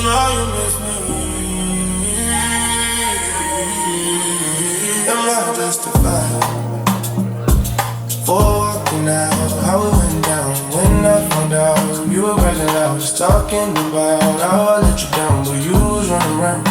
know you miss me. Am I justified for walking out? How it went down when I found out you were present. I was talking about how I let you down, but you was running around.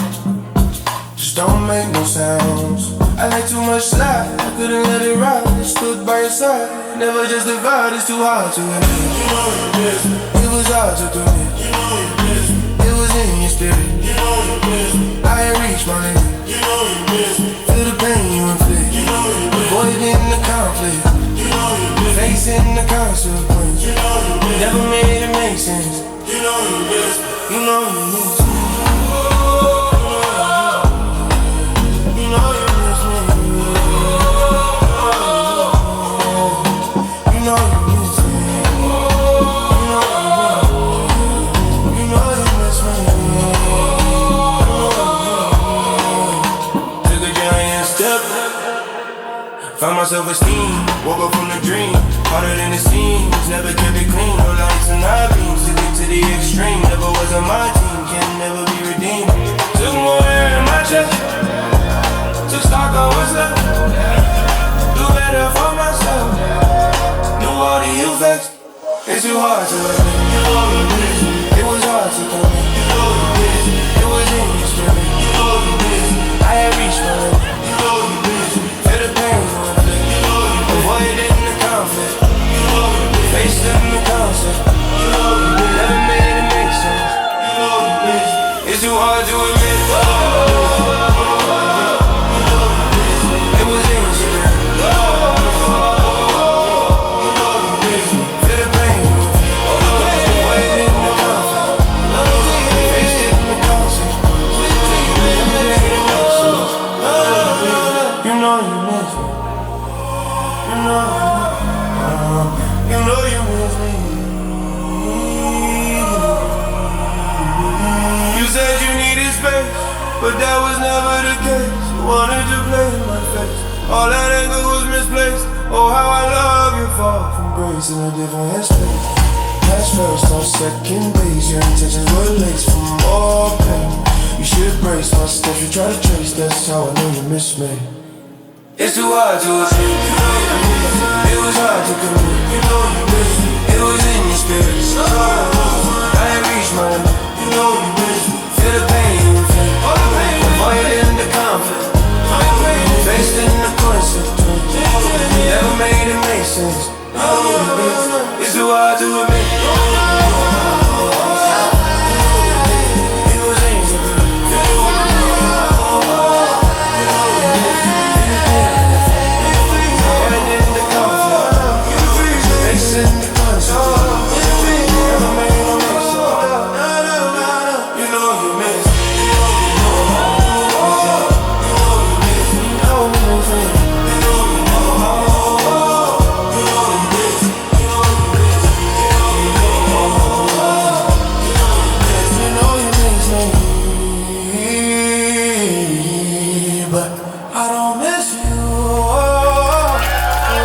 Just don't make no sounds. I like too much life, I couldn't let it ride. I stood by your side, never justified. It's too hard to admit. You know you miss me. It was hard to commit. You know you miss me. It was in your spirit. You know you miss me. I ain't reached my limit. You know you miss me. Feel the pain you inflict. You know you miss me. Avoiding the conflict. You know you miss me. Facing the consequence. You know you miss me. Never made it make sense. You know you miss me. You know you miss me. You know you miss me. You know you miss me. You know you miss me. Took a giant step, found my self-esteem. Woke up from the dream, harder than it seems. Never kept it clean, no lights and high beams. Took it to the extreme, never was on my team. Can never be redeemed. Took more air in my chest, took stock on what's left. Do better for myself. Knew all the effects. It's too hard to admit. You know you miss me. It was hard to commit. You know you miss me. It was in your spirit. You know you miss me. I had reached my limit. You know you miss me. Feel the pain you inflict. You know you miss me. Avoiding the conflict. You know you miss me. Facing the concept. You know you miss me. Never made it make sense. You know you miss me. It's too hard to admit. But that was never the case. You wanted to play in my face. All that anger was misplaced. Oh, how I love you, far from grace in a different headspace. That's first, on second base. Your intentions were laced from more pain. You should brace my steps, you try to trace. That's how I know you miss me. It's too hard to admit. You know you miss me. It was hard to commit. You know you miss me. It was in your spirit.